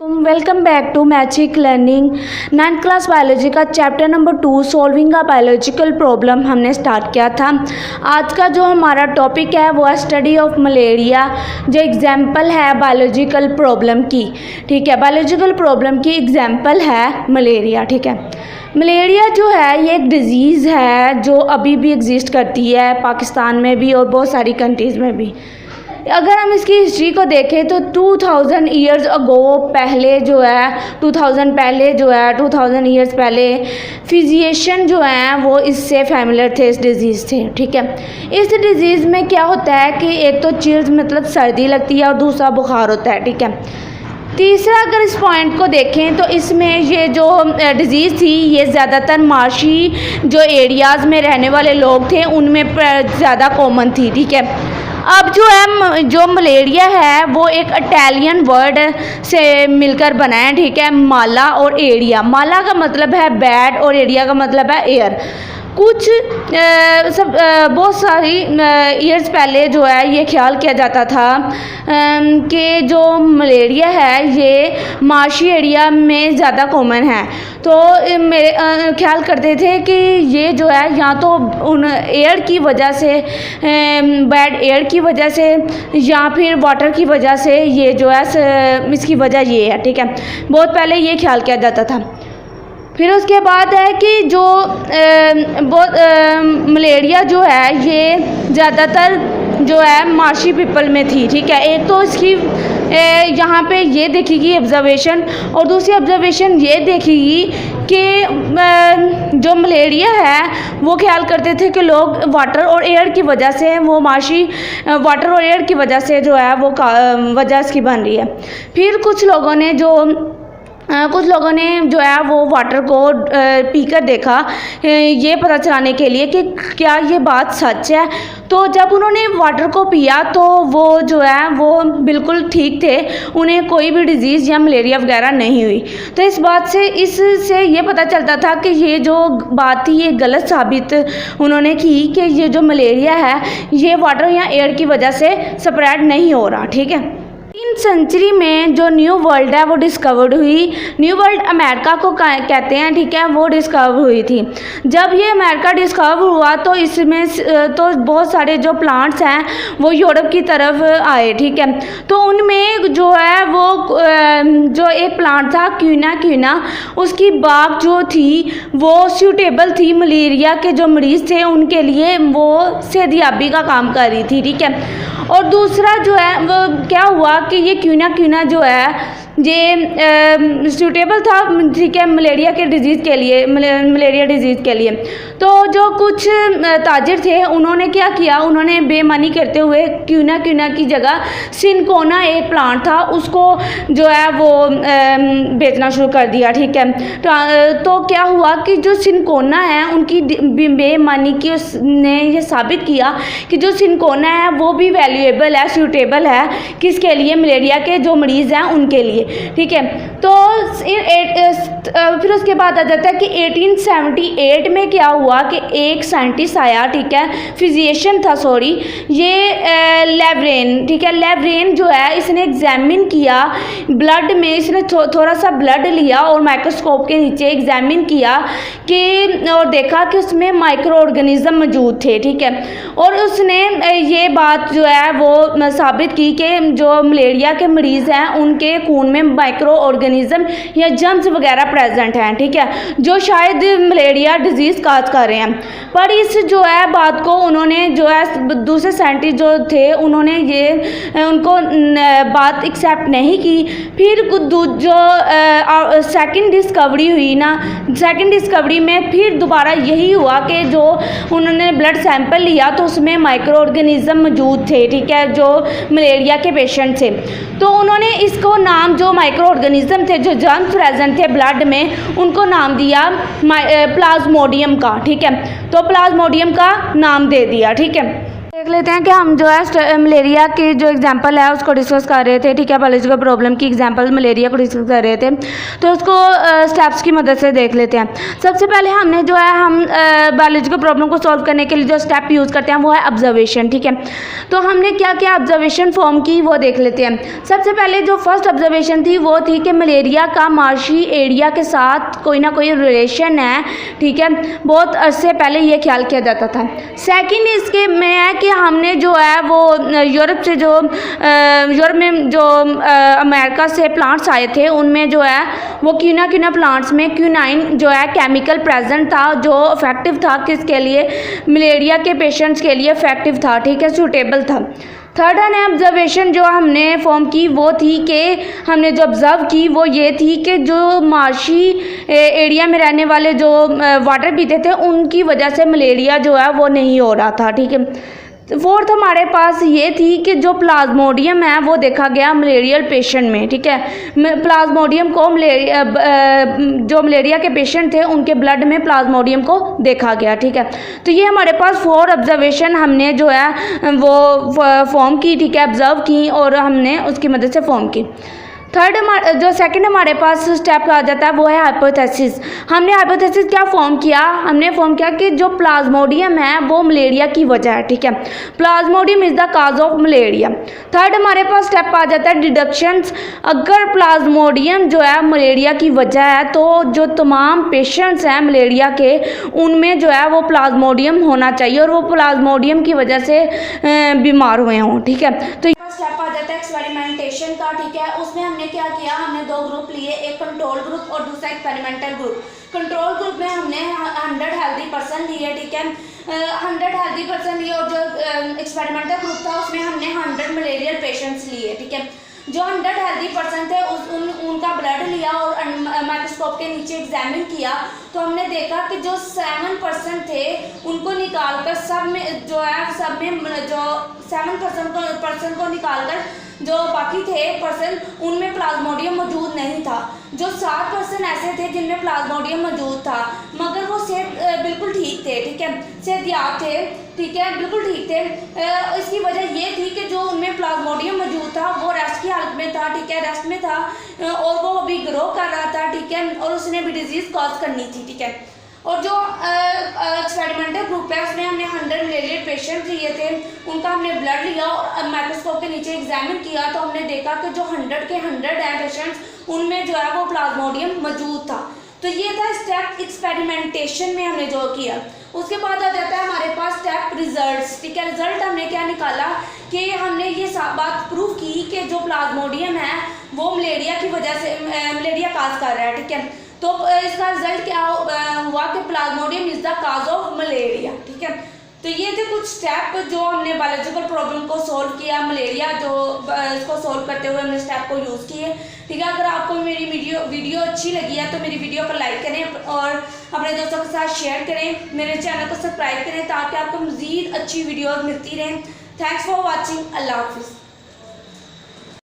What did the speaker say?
Welcome back to magic learning. 9th class biology का chapter number 2 solving a biological problem हमने start किया था। आज का जो हमारा टॉपिक है वो है स्टडी ऑफ मलेरिया, जो एग्जाम्पल है बायोलॉजिकल प्रॉब्लम की। ठीक है, बायोलॉजिकल प्रॉब्लम की एग्जाम्पल है मलेरिया। ठीक है, मलेरिया जो है ये एक डिज़ीज़ है जो अभी भी एग्जिस्ट करती है पाकिस्तान में भी और बहुत सारी कंट्रीज़ में भी। अगर हम इसकी हिस्ट्री को देखें तो 2000 ईयर्स अगो पहले जो है 2000 ईयर्स पहले फिजिशियन जो हैं वो इससे फैमिलियर थे, इस डिज़ीज़ से। ठीक है, इस डिज़ीज़ में क्या होता है कि एक तो चिल्स मतलब सर्दी लगती है और दूसरा बुखार होता है। ठीक है, तीसरा अगर इस पॉइंट को देखें तो इसमें ये जो डिज़ीज़ थी ये ज़्यादातर मार्शी जो एरियाज़ में रहने वाले लोग थे उनमें ज़्यादा कॉमन थी। ठीक है, अब जो मलेरिया है वो एक इटालियन वर्ड से मिलकर बना है। ठीक है, माला और एरिया। माला का मतलब है बैड और एरिया का मतलब है एयर। बहुत सारी ईयर्स पहले जो है ये ख्याल किया जाता था कि जो मलेरिया है ये मार्शी एरिया में ज़्यादा कॉमन है। तो मेरे ख्याल करते थे कि ये जो है या तो उन एयर की वजह से, बैड एयर की वजह से या फिर वाटर की वजह से ये जो है इसकी वजह ये है। ठीक है, बहुत पहले ये ख्याल किया जाता था। फिर उसके बाद है कि जो मलेरिया जो है ये ज़्यादातर जो है मार्शी पीपल में थी। ठीक है, एक तो इसकी यहाँ पे ये देखेगी ऑब्जर्वेशन और दूसरी ऑब्जर्वेशन ये देखेगी कि जो मलेरिया है वो ख्याल करते थे कि लोग वाटर और एयर की वजह से, वो मार्शी वाटर और एयर की वजह से जो है वो वजह इसकी बन रही है। फिर कुछ लोगों ने जो है वो वाटर को पीकर देखा ये पता चलाने के लिए कि क्या ये बात सच है। तो जब उन्होंने वाटर को पिया तो वो जो है वो बिल्कुल ठीक थे, उन्हें कोई भी डिज़ीज़ या मलेरिया वगैरह नहीं हुई। तो इससे ये पता चलता था कि ये जो बात थी ये गलत साबित उन्होंने की कि ये जो मलेरिया है ये वाटर या एयर की वजह से स्प्रेड नहीं हो रहा। ठीक है, 18th सेंचुरी में जो न्यू वर्ल्ड है वो डिस्कवर्ड हुई। न्यू वर्ल्ड अमेरिका को कहते हैं। ठीक है, वो डिस्कवर हुई थी। जब ये अमेरिका डिस्कवर हुआ तो इसमें तो बहुत सारे जो प्लांट्स हैं वो यूरोप की तरफ आए। ठीक है, तो उनमें जो है वो जो एक प्लांट था क्यूना, उसकी बाग जो थी वो सूटेबल थी मलेरिया के जो मरीज़ थे उनके लिए, वो सेहतयाबी का काम कर रही थी। ठीक है, और दूसरा जो है वो क्या हुआ कि ये क्यूना जो है ये सूटेबल था। ठीक है, मलेरिया डिज़ीज़ के लिए। तो जो कुछ ताजिर थे उन्होंने क्या किया, उन्होंने बेईमानी करते हुए क्यूना की जगह सिनकोना एक प्लांट था उसको जो है वो बेचना शुरू कर दिया। ठीक है, तो क्या हुआ कि जो सिनकोना है उनकी बेईमानी की उसने ये साबित किया कि जो सिनकोना है वो भी वैल्यूएबल है, सूटेबल है किसके लिए, मलेरिया के जो मरीज़ हैं उनके लिए। ठीक है, तो फिर उसके बाद आ जाता है कि 1878 में क्या हुआ कि एक साइंटिस्ट आया। ठीक है, फिजिशियन था, सॉरी, ये लेवरेन। ठीक है, लेवरेन जो है इसने एग्जामिन किया ब्लड में, इसने थोड़ा सा ब्लड लिया और माइक्रोस्कोप के नीचे एग्जामिन किया कि और देखा कि उसमें माइक्रो ऑर्गेनिज्म मौजूद थे। ठीक है, और उसने ये बात जो है वो साबित की कि जो मलेरिया के मरीज़ हैं उनके खून में माइक्रो ऑर्गेनिज्म या जर्म्स वगैरह प्रेजेंट हैं। ठीक है, जो शायद मलेरिया डिजीज़ काज कर रहे हैं। पर इस जो है बात को उन्होंने जो है दूसरे साइंटिस्ट जो थे उन्होंने उनको बात एक्सेप्ट नहीं की। फिर जो सेकंड डिस्कवरी हुई ना, सेकंड डिस्कवरी में फिर दोबारा यही हुआ कि जो उन्होंने ब्लड सैंपल लिया तो उसमें माइक्रो ऑर्गेनिज्म मौजूद थे। ठीक है, जो मलेरिया के पेशेंट थे, तो उन्होंने इसको नाम, जो माइक्रो ऑर्गेनिज्म थे जो जर्म्स प्रेजेंट थे ब्लड में, उनको नाम दिया प्लाज्मोडियम का। ठीक है, तो प्लाज्मोडियम का नाम दे दिया। ठीक है, देख लेते हैं कि हम जो है मलेरिया की जो एग्जांपल है उसको डिस्कस कर रहे थे, ठीक है। बायोलॉजिकल प्रॉब्लम की एग्जांपल मलेरिया को डिस्कस कर रहे थे, तो उसको स्टेप्स की मदद से देख लेते हैं। सबसे पहले हमने जो है हम बायोलॉजिकल प्रॉब्लम को सॉल्व करने के लिए जो स्टेप यूज़ करते हैं वो है ऑब्जर्वेशन, ठीक है। तो हमने क्या क्या ऑब्जर्वेशन फॉर्म की वो देख लेते हैं। सबसे पहले जो फर्स्ट ऑब्जर्वेशन थी वो थी कि मलेरिया का मार्शी एरिया के साथ कोई ना कोई रिलेशन है, ठीक है। बहुत अरसे पहले ये ख्याल किया जाता था। सेकेंड इसके में है कि हमने जो है वो यूरोप से जो यूरोप में जो अमेरिका से प्लांट्स आए थे उनमें जो है वो क्यूना प्लांट्स में क्यूनाइन जो है केमिकल प्रेजेंट था जो इफेक्टिव था किसके लिए, मलेरिया के पेशेंट्स के लिए इफेक्टिव था, ठीक है, सूटेबल था। थर्ड एंड ऑब्जर्वेशन जो हमने फॉर्म की वो थी कि हमने जो ऑब्ज़र्व की वो ये थी कि जो मार्शी एरिया में रहने वाले जो वाटर पीते थे उनकी वजह से मलेरिया जो है वो नहीं हो रहा था, ठीक है। फोर्थ हमारे पास ये थी कि जो प्लाज्मोडियम है वो देखा गया मलेरियल पेशेंट में, ठीक है। प्लाज्मोडियम को जो मलेरिया के पेशेंट थे उनके ब्लड में प्लाज्मोडियम को देखा गया, ठीक है। तो ये हमारे पास 4 ऑब्जर्वेशन हमने जो है वो फॉर्म की, ठीक है, ऑब्जर्व की और हमने उसकी मदद से फॉर्म की। थर्ड जो सेकंड हमारे पास स्टेप आ जाता है वो है हाइपोथेसिस। हमने हाइपोथेसिस क्या फॉर्म किया, हमने फॉर्म किया कि जो प्लाज्मोडियम है वो मलेरिया की वजह है, ठीक है। Plasmodium is the cause of malaria. Third हमारे पास स्टेप आ जाता है डिडक्शंस। अगर प्लाज्मोडियम जो है मलेरिया की वजह है तो जो तमाम पेशेंट्स हैं मलेरिया के उनमें जो है वो प्लाज्मोडियम होना चाहिए और वो प्लाज्मोडियम की वजह से बीमार हुए हों, ठीक है। तो स्टेप आ जाता है एक्सपेरिमेंटेशन का, ठीक है। उसमें हमने क्या किया, हमने 2 ग्रुप लिए, एक कंट्रोल ग्रुप और दूसरा एक्सपेरिमेंटल ग्रुप। कंट्रोल ग्रुप में हमने 100 हेल्दी पर्सन लिए, ठीक है, 100 हेल्दी पर्सन लिए और जो एक्सपेरिमेंटल ग्रुप था उसमें हमने 100 मलेरियल पेशेंट्स लिए, ठीक है। जो 100 हेल्दी पर्सन थे उनका ब्लड लिया और माइक्रोस्कोप के नीचे एग्जामिन किया तो हमने देखा कि जो 7% थे उनको निकालकर सब में जो जो 7% को निकालकर जो बाकी थे पर्सन उनमें प्लाज्मोडियम मौजूद नहीं था। जो 7% ऐसे थे जिनमें प्लाज्मोडियम मौजूद था मगर वो सेहत बिल्कुल ठीक थे, ठीक है, सेहतयाब थे, ठीक है, बिल्कुल ठीक थे। इसकी वजह ये थी कि जो उनमें प्लाज्मोडियम मौजूद था वो रेस्ट की हालत में था, ठीक है, रेस्ट में था और वो अभी ग्रो कर रहा था, ठीक है, और उसने भी डिजीज़ कॉज करनी थी, ठीक है। और जो एक्सपेरिमेंटल ग्रुप है उसमें हमने 100 मलेरियल पेशेंट लिए थे, उनका हमने ब्लड लिया और माइक्रोस्कोप के नीचे एग्जामिन किया तो हमने देखा कि जो 100 के 100 हैं पेशेंट्स उनमें जो है वो प्लाज्मोडियम मौजूद था। तो ये था स्टेप एक्सपेरिमेंटेशन में हमने जो किया। उसके बाद आ जाता है हमारे पास स्टेप रिजल्ट्स, ठीक है। रिजल्ट हमने क्या निकाला कि हमने ये बात प्रूव की कि जो प्लाज्मोडियम है वो मलेरिया की वजह से मलेरिया काज कर रहा है, ठीक है। तो इसका रिजल्ट क्या हुआ कि Plasmodium is the cause of malaria, ठीक है। तो ये थे कुछ स्टेप जो हमने बायोलॉजिकल प्रॉब्लम को सॉल्व किया, मलेरिया जो इसको सॉल्व करते हुए हमने स्टेप को यूज़ किए, ठीक है। अगर आपको मेरी वीडियो अच्छी लगी है तो मेरी वीडियो को लाइक करें और अपने दोस्तों के साथ शेयर करें, मेरे चैनल को सब्सक्राइब करें ताकि आपको मज़ीद अच्छी वीडियोज़ मिलती रहें। Thanks for watching. अल्लाह हाफिज़।